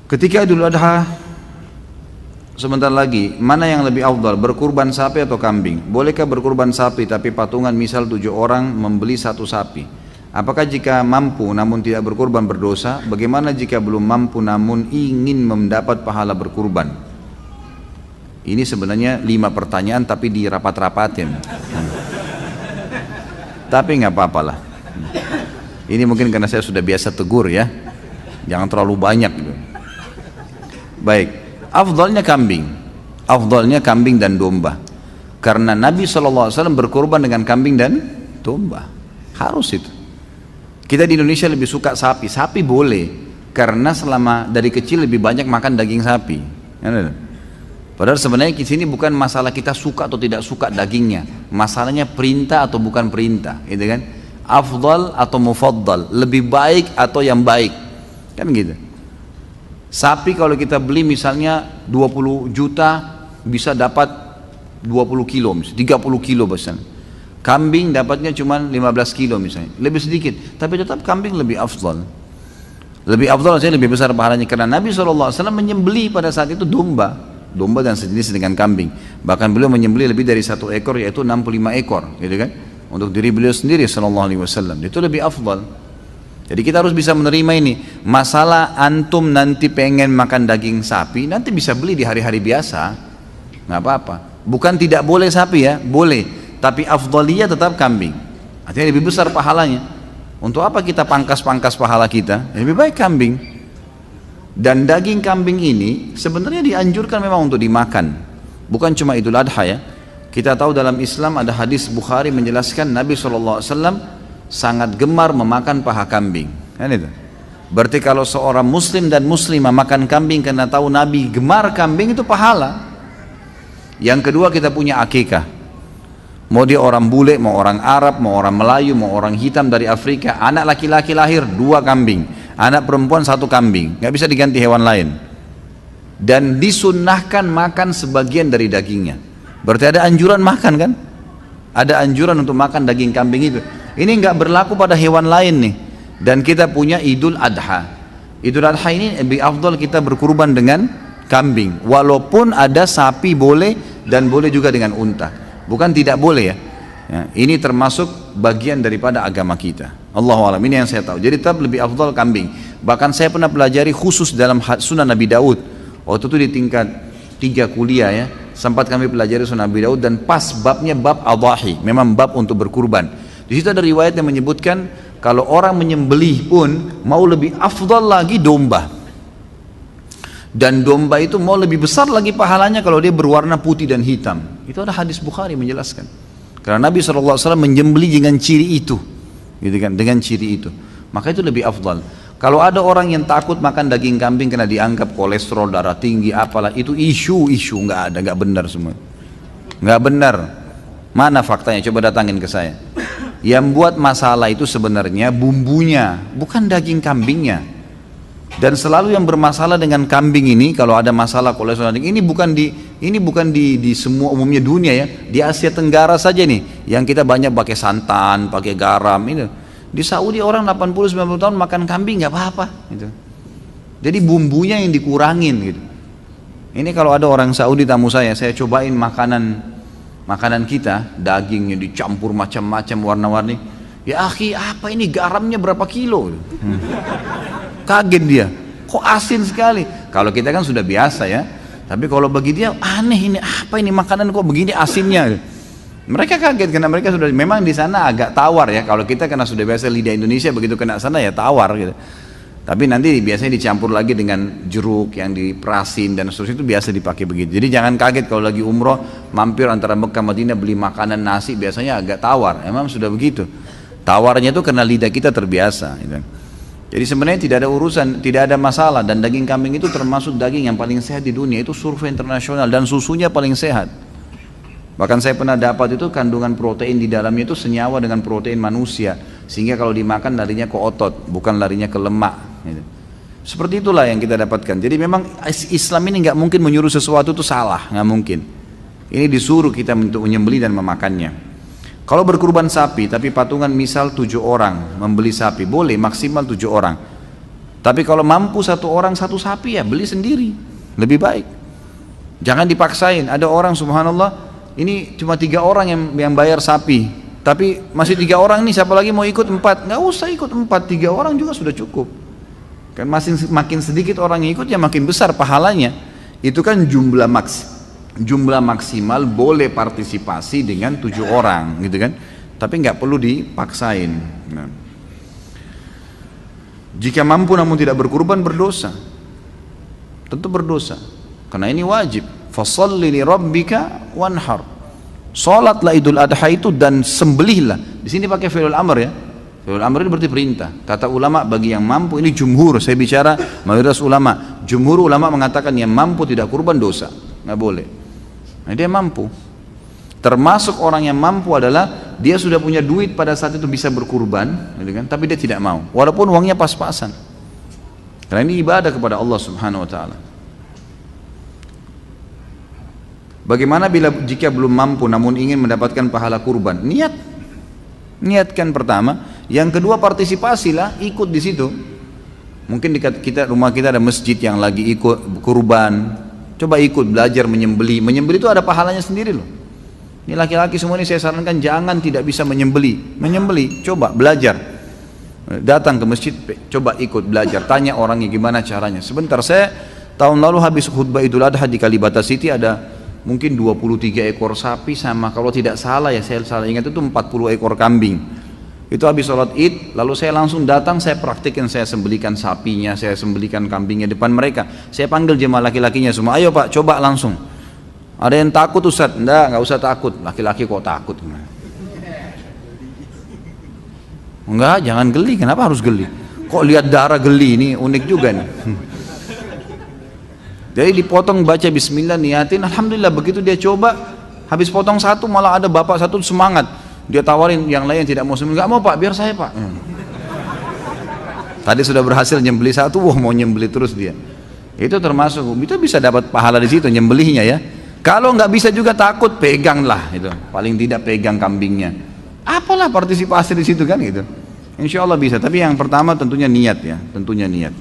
Ketika Idul Adha sebentar lagi, mana yang lebih afdal, berkurban sapi atau kambing? Bolehkah berkurban sapi tapi patungan misal 7 orang membeli satu sapi? Apakah jika mampu namun tidak berkurban berdosa? Bagaimana jika belum mampu namun ingin mendapat pahala berkurban? Ini sebenarnya 5 pertanyaan tapi dirapat-rapatin. Tapi nggak apa-apalah. Ini mungkin karena saya sudah biasa tegur ya. Jangan terlalu banyak gitu. Baik, afdalnya kambing dan domba. Karena Nabi SAW berkorban dengan kambing dan domba. Harus itu. Kita di Indonesia lebih suka sapi. Sapi boleh, karena selama dari kecil lebih banyak makan daging sapi. Padahal sebenarnya di sini bukan masalah kita suka atau tidak suka dagingnya. Masalahnya perintah atau bukan perintah, gitu kan? Afdal atau mufaddal, lebih baik atau yang baik, kan gitu. Sapi kalau kita beli misalnya 20 juta bisa dapat 20 kilo misalnya, 30 kilo misalnya. Kambing dapatnya cuma 15 kilo misalnya, lebih sedikit, tapi tetap kambing lebih afdal. Lebih afdal artinya lebih besar pahalanya, karena Nabi SAW menyembelih pada saat itu domba dan sejenis dengan kambing. Bahkan beliau menyembelih lebih dari 1 ekor, yaitu 65 ekor, gitu kan? Untuk diri beliau sendiri SAW. Itu lebih afdal. Jadi kita harus bisa menerima ini. Masalah antum nanti pengen makan daging sapi, nanti bisa beli di hari-hari biasa, nggak apa-apa. Bukan tidak boleh sapi ya, boleh. Tapi afdaliyah tetap kambing. Artinya lebih besar pahalanya. Untuk apa kita pangkas-pangkas pahala kita? Lebih baik kambing. Dan daging kambing ini sebenarnya dianjurkan memang untuk dimakan. Bukan cuma Idul Adha ya. Kita tahu dalam Islam ada hadis Bukhari menjelaskan Nabi SAW sangat gemar memakan paha kambing, kan itu. Berarti kalau seorang muslim dan muslimah makan kambing karena tahu Nabi gemar kambing, itu pahala. Yang kedua, kita punya akikah. Mau dia orang bule, mau orang Arab, mau orang Melayu, mau orang hitam dari Afrika, anak laki-laki lahir 2 kambing, anak perempuan 1 kambing, nggak bisa diganti hewan lain. Dan disunnahkan makan sebagian dari dagingnya. Berarti ada anjuran makan kan? Ada anjuran untuk makan daging kambing itu. Ini nggak berlaku pada hewan lain nih. Dan kita punya Idul Adha. Idul Adha ini lebih afdal kita berkurban dengan kambing. Walaupun ada sapi boleh dan boleh juga dengan unta. Bukan tidak boleh ya. Ini termasuk bagian daripada agama kita. Allahu a'lam, ini yang saya tahu. Jadi tetap lebih afdal kambing. Bahkan saya pernah pelajari khusus dalam Sunan Nabi Daud. Waktu itu di tingkat 3 kuliah ya. Sempat kami pelajari Sunan Nabi Daud dan pas babnya bab adhahi. Memang bab untuk berkurban. Di situ ada riwayat yang menyebutkan kalau orang menyembelih pun mau lebih afdal lagi domba. Dan domba itu mau lebih besar lagi pahalanya kalau dia berwarna putih dan hitam. Itu ada hadis Bukhari menjelaskan. Karena Nabi SAW menyembelih dengan ciri itu, gitu kan? Dengan ciri itu, maka itu lebih afdal. Kalau ada orang yang takut makan daging kambing karena dianggap kolesterol, darah tinggi, apalah itu isu nggak ada, nggak benar semua, nggak benar. Mana faktanya? Coba datangin ke saya. Yang buat masalah itu sebenarnya bumbunya, bukan daging kambingnya. Dan selalu yang bermasalah dengan kambing ini, kalau ada masalah kolesterol, ini bukan di semua umumnya dunia ya. Di Asia Tenggara saja nih, yang kita banyak pakai santan, pakai garam ini. Di Saudi orang 80-90 tahun makan kambing nggak apa-apa. Gitu. Jadi bumbunya yang dikurangin gitu. Ini kalau ada orang Saudi tamu saya cobain makanan kita, dagingnya dicampur macam-macam warna-warni. Ya akhi, apa ini garamnya berapa kilo? Kaget dia, kok asin sekali. Kalau kita kan sudah biasa ya, tapi kalau bagi dia aneh, ini apa ini makanan kok begini asinnya. Mereka kaget karena mereka sudah, memang di sana agak tawar ya. Kalau kita karena sudah biasa lidah Indonesia, begitu kena sana ya tawar gitu. Tapi nanti biasanya dicampur lagi dengan jeruk yang diperasin dan seterusnya, itu biasa dipakai begitu. Jadi jangan kaget kalau lagi umroh mampir antara Mekah Madinah beli makanan nasi, biasanya agak tawar. Emang sudah begitu. Tawarnya itu karena lidah kita terbiasa. Gitu. Jadi sebenarnya tidak ada urusan, tidak ada masalah. Dan daging kambing itu termasuk daging yang paling sehat di dunia. Itu survei internasional, dan susunya paling sehat. Bahkan saya pernah dapat itu kandungan protein di dalamnya itu senyawa dengan protein manusia. Sehingga kalau dimakan larinya ke otot, bukan larinya ke lemak. Gitu. Seperti itulah yang kita dapatkan. Jadi memang Islam ini nggak mungkin menyuruh sesuatu itu salah, nggak mungkin. Ini disuruh kita untuk menyembelih dan memakannya. Kalau berkurban sapi, tapi patungan misal 7 orang membeli sapi, boleh maksimal 7 orang. Tapi kalau mampu satu orang satu sapi, ya beli sendiri, lebih baik. Jangan dipaksain. Ada orang subhanallah, ini cuma 3 orang yang bayar sapi, tapi masih 3 orang nih, siapa lagi mau ikut 4? Nggak usah ikut 4, 3 orang juga sudah cukup. Kan makin sedikit orang yang ikut, ya makin besar pahalanya. Itu kan jumlah maksimal boleh partisipasi dengan 7 orang gitu kan, tapi nggak perlu dipaksain. Nah. Jika mampu namun tidak berkurban, berdosa, tentu berdosa, karena ini wajib. Fasholli li rabbika wanhar, sholatlah Idul Adha itu dan sembelihlah. Di sini pakai fi'il amr ya. Fi'il amr ini berarti perintah. Kata ulama bagi yang mampu, ini jumhur, saya bicara mayoritas ulama. Jumhur ulama mengatakan yang mampu tidak kurban dosa, nggak boleh. Nah, dia mampu. Termasuk orang yang mampu adalah dia sudah punya duit pada saat itu bisa berkurban, gitu kan? Tapi dia tidak mau, walaupun uangnya pas-pasan. Karena ini ibadah kepada Allah Subhanahu Wa Taala. Bagaimana jika belum mampu namun ingin mendapatkan pahala kurban? Niatkan pertama. Yang kedua, partisipasilah, ikut di situ. Mungkin di rumah kita ada masjid yang lagi ikut kurban. Coba ikut belajar menyembeli. Menyembeli itu ada pahalanya sendiri loh. Ini laki-laki semua ini saya sarankan jangan tidak bisa menyembeli. Menyembeli, coba belajar. Datang ke masjid, coba ikut belajar. Tanya orangnya gimana caranya. Sebentar, saya tahun lalu habis khutbah Idul Adha di Kalibata City, ada mungkin 23 ekor sapi sama, kalau tidak salah ya, saya salah ingat itu 40 ekor kambing. Itu habis sholat id, lalu saya langsung datang, saya praktikin, saya sembelikan sapinya, saya sembelikan kambingnya depan mereka. Saya panggil jemaah laki-lakinya semua, ayo pak, coba langsung. Ada yang takut Ustaz? Nggak usah takut. Laki-laki kok takut? Enggak, jangan geli. Kenapa harus geli? Kok lihat darah geli? Ini unik juga nih. Jadi dipotong, baca bismillah, niatin, alhamdulillah. Begitu dia coba, habis potong satu malah ada bapak satu semangat. Dia tawarin yang lain yang tidak mau sembelih. Nggak mau pak, biar saya pak. Tadi sudah berhasil nyembeli satu, wah mau nyembeli terus dia. Itu termasuk, itu bisa dapat pahala di situ nyembelihnya ya. Kalau nggak bisa juga takut, peganglah itu. Paling tidak pegang kambingnya. Apalah partisipasi di situ kan gitu. Insya Allah bisa. Tapi yang pertama tentunya niat ya, tentunya niat.